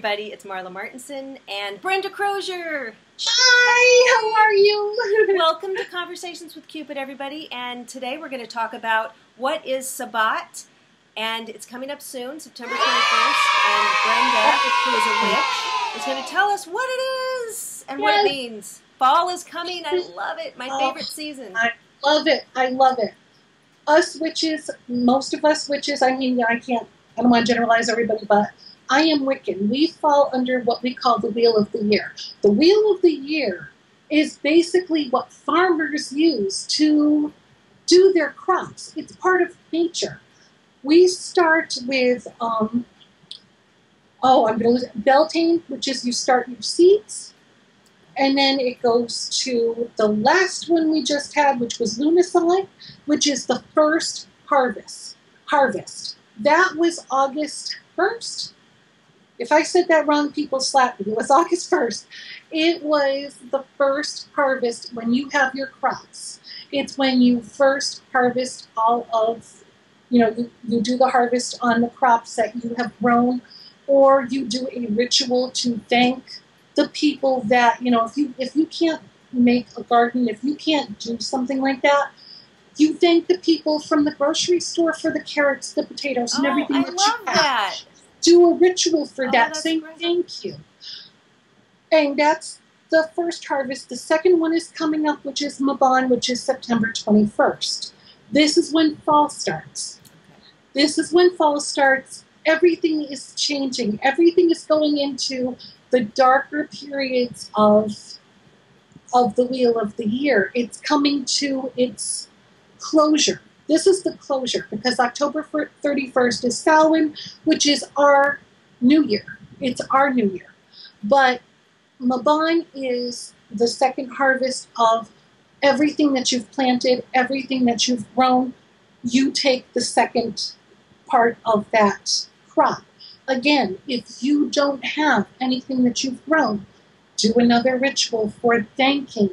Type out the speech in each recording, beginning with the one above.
everybody, it's Marla Martenson and Brenda Crozier. Hi, how are you? Welcome to Conversations with Cupid, everybody, and today we're going to talk about what is Sabbat, and it's coming up soon, September 21st, and Brenda, who is a witch, is going to tell us what it is and what it means. Fall is coming, I love it, my favorite season. I love it, I love it. Us witches, most of us witches, I don't want to generalize everybody, but I am Wiccan. We fall under what we call the Wheel of the Year. The Wheel of the Year is basically what farmers use to do their crops. It's part of nature. We start with, Beltane, which is you start your seeds, and then it goes to the last one we just had, which was Lumicide, which is the first harvest. That was August 1st. If I said that wrong, people slap me. It was August 1st. It was the first harvest when you have your crops. It's when you first harvest all of, you do the harvest on the crops that you have grown, or you do a ritual to thank the people that, if you can't make a garden, if you can't do something like that, you thank the people from the grocery store for the carrots, the potatoes, and everything that you have. I love that. Do a ritual for that, saying thank you. And that's the first harvest. The second one is coming up, which is Mabon, which is September 21st. This is when fall starts. This is when fall starts. Everything is changing. Everything is going into the darker periods of the Wheel of the Year. It's coming to its closure. This is the closure because October 31st is Samhain, which is our New Year. It's our New Year. But Mabon is the second harvest of everything that you've planted, everything that you've grown. You take the second part of that crop. Again, if you don't have anything that you've grown, do another ritual for thanking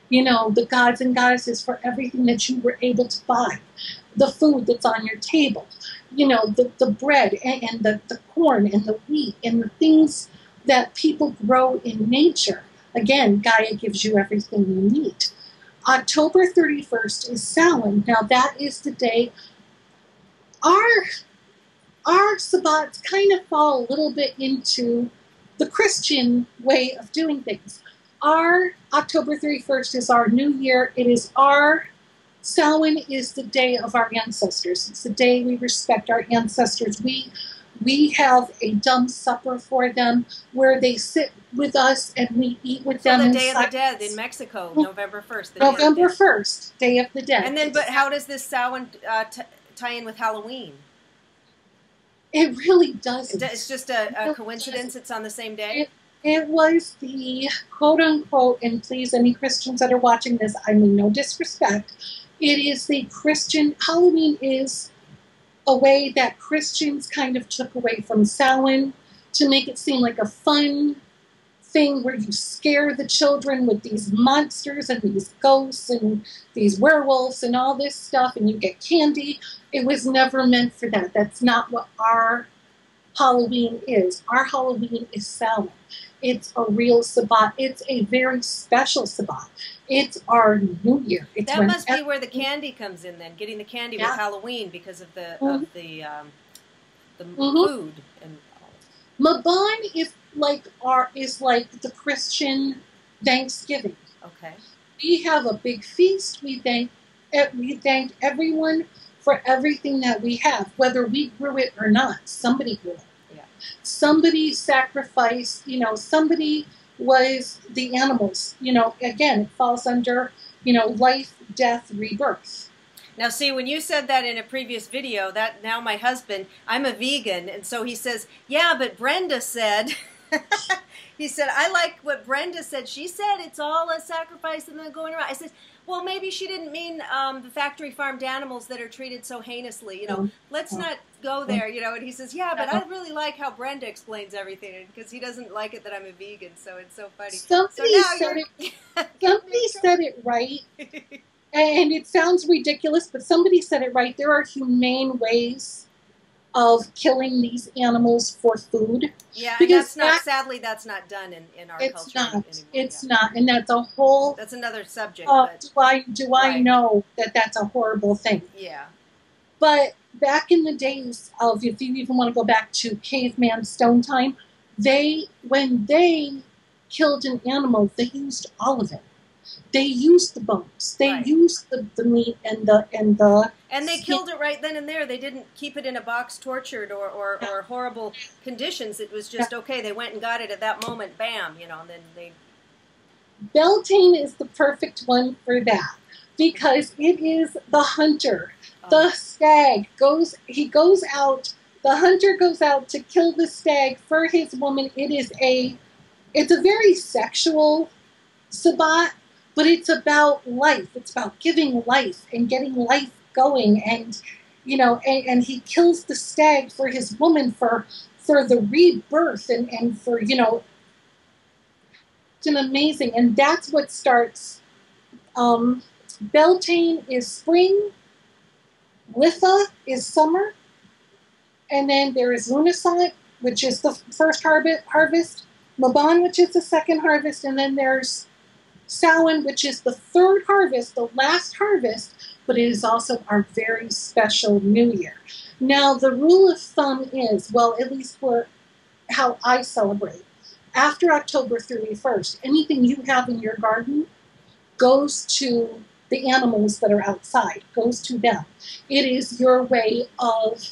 the gods and goddesses for everything that you were able to buy, the food that's on your table, the bread and the corn and the wheat and the things that people grow in nature. Again, Gaia gives you everything you need. October 31st is Samhain. Now that is the day our Sabbats kind of fall a little bit into the Christian way of doing things. Our October 31st is our New Year. It is our Samhain is the day of our ancestors. It's the day we respect our ancestors. We have a dumb supper for them where they sit with us and we eat with them. The Day of the Dead in Mexico, November 1st. November 1st, Day of the Dead. And then, but how does this Samhain tie in with Halloween? It really doesn't. It's just a coincidence. It's on the same day. It was the quote-unquote, and please, any Christians that are watching this, I mean no disrespect, it is the Christian, Halloween is a way that Christians kind of took away from Samhain to make it seem like a fun thing where you scare the children with these monsters and these ghosts and these werewolves and all this stuff, and you get candy. It was never meant for that. That's not what our Halloween is. Our Halloween is Samhain. It's a real Sabbat. It's a very special Sabbat. It's our New Year. That must be where the candy comes in then, getting the candy with Halloween because of the food. And Mabon is like the Christian Thanksgiving. Okay. We have a big feast. We thank everyone for everything that we have, whether we grew it or not. Somebody grew it. Somebody sacrificed, somebody was the animals. Again, it falls under, life, death, rebirth. Now, see, when you said that in a previous video, that now my husband, I'm a vegan, and so he says, yeah, but Brenda said, he said, I like what Brenda said. She said it's all a sacrifice and then going around. I said, well, maybe she didn't mean the factory farmed animals that are treated so heinously. Let's not go there, And he says, yeah, but I really like how Brenda explains everything because he doesn't like it that I'm a vegan, so it's so funny. Somebody said it right, and it sounds ridiculous, but somebody said it right. There are humane ways of killing these animals for food. Yeah, and because sadly, that's not done in our culture anymore. It's not, and that's a whole. That's another subject. Do I know that that's a horrible thing? Yeah. But back in the days of, if you even want to go back to caveman stone time, when they killed an animal, they used all of it. They used the bones. They used the meat and they killed it right then and there. They didn't keep it in a box, tortured or horrible conditions. It was just okay. They went and got it at that moment. Bam, and then they. Beltane is the perfect one for that because it is the hunter. The stag goes out. The hunter goes out to kill the stag for his woman. It's a very sexual Sabbat. But it's about life. It's about giving life and getting life going. And, and he kills the stag for his woman for the rebirth and for, it's an amazing. And that's what starts. Beltane is spring. Litha is summer. And then there is Lunasan, which is the first harvest. Mabon, which is the second harvest. And then there's Samhain, which is the third harvest, the last harvest, but it is also our very special New Year. Now, the rule of thumb is, well, at least for how I celebrate, after October 31st, anything you have in your garden goes to the animals that are outside, goes to them. It is your way of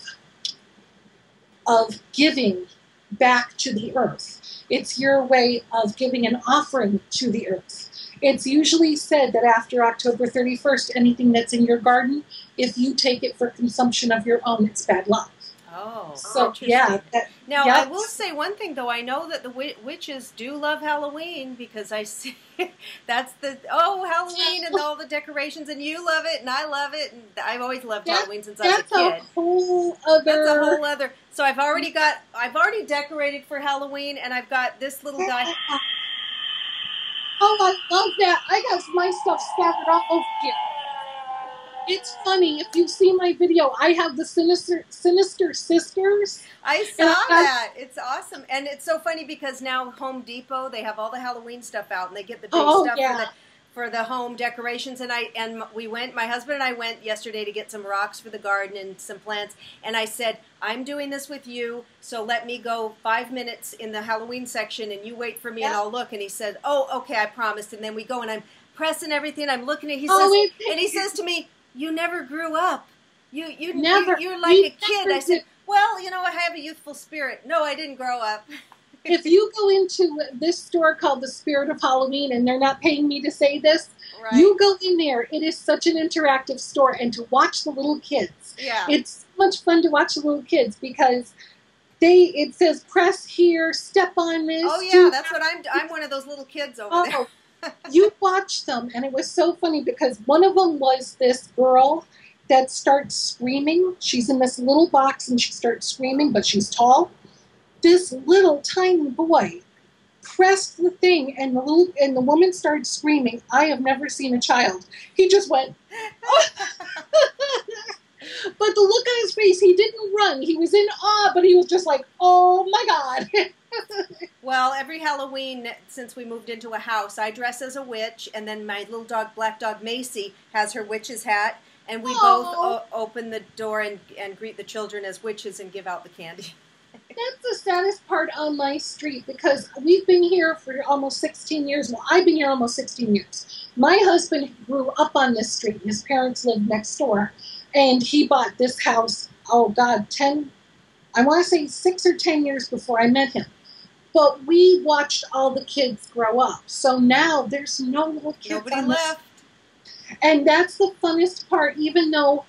giving back to the earth. It's your way of giving an offering to the earth. It's usually said that after October 31st, anything that's in your garden, if you take it for consumption of your own, it's bad luck. Oh, so yeah. Now, I will say one thing, though. I know that the witches do love Halloween because I see that's Halloween and all the decorations, and you love it, and I love it, and I've always loved Halloween since I was a kid. That's a whole other. So I've already decorated for Halloween, and I've got this little guy. Oh, I love that. I got my stuff scattered all over here. It's funny. If you see my video, I have the Sinister Sisters. I saw that. It's awesome. And it's so funny because now Home Depot, they have all the Halloween stuff out, and they get the big stuff for the home decorations. And my husband and I went yesterday to get some rocks for the garden and some plants. And I said, I'm doing this with you, so let me go 5 minutes in the Halloween section, and you wait for me, and I'll look. And he said, oh, okay, I promised. And then we go, and I'm pressing everything. I'm looking at. He says to me, "You never grew up. You're like a kid." I said, "Well, I have a youthful spirit." No, I didn't grow up. If you go into this store called the Spirit of Halloween, and they're not paying me to say this, you go in there. It is such an interactive store, and to watch the little kids. Yeah. It's so much fun to watch the little kids because it says press here, step on this. Oh yeah, that's what I'm one of those little kids over there. You watch them, and it was so funny because one of them was this girl that starts screaming. She's in this little box, and she starts screaming, but she's tall. This little tiny boy pressed the thing, and the woman started screaming. I have never seen a child. He just went, oh. But the look on his face, he didn't run. He was in awe, but he was just like, oh my God. Well, every Halloween since we moved into a house, I dress as a witch, and then my little dog, black dog Macy, has her witch's hat, and we both open the door and greet the children as witches and give out the candy. That's the saddest part on my street because we've been here for almost 16 years. Well, I've been here almost 16 years. My husband grew up on this street. His parents lived next door, and he bought this house, I want to say 6 or 10 years before I met him. But we watched all the kids grow up. So now there's no little kids. Nobody left. And that's the funnest part, even though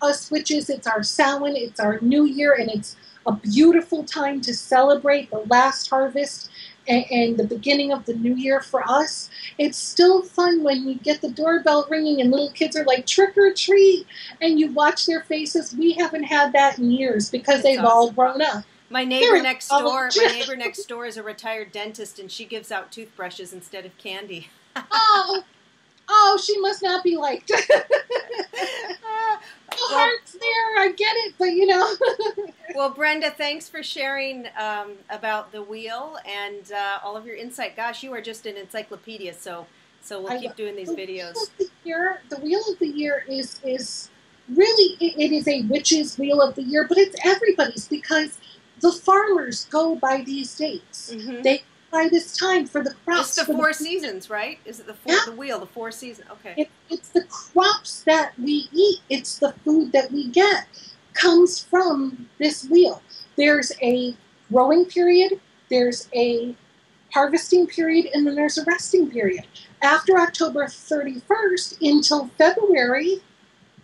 us witches, it's our Samhain, it's our New Year, and it's a beautiful time to celebrate the last harvest and the beginning of the New Year for us. It's still fun when you get the doorbell ringing and little kids are like, trick or treat, and you watch their faces. We haven't had that in years because they've all grown up. My neighbor next door is a retired dentist, and she gives out toothbrushes instead of candy. Oh, she must not be liked. The heart's there, I get it, but Well, Brenda, thanks for sharing about the wheel and all of your insight. Gosh, you are just an encyclopedia, so we'll keep doing these videos. The Wheel of the Year is really, it is a witch's Wheel of the Year, but it's everybody's because the farmers go by these dates. Mm-hmm. They by this time for the crops. It's the four seasons, right? Is it the wheel, the four seasons? Okay. It's the crops that we eat. It's the food that we get comes from this wheel. There's a growing period, there's a harvesting period, and then there's a resting period. After October 31st until February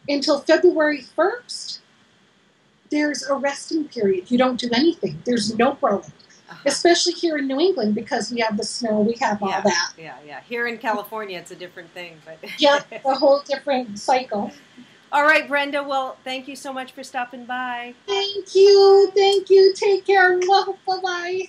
1st, there's a resting period. You don't do anything. There's no growing. Especially here in New England because we have the snow, we have all that. Yeah. Here in California, it's a different thing. But yeah, a whole different cycle. All right, Brenda. Well, thank you so much for stopping by. Thank you. Take care. Bye-bye.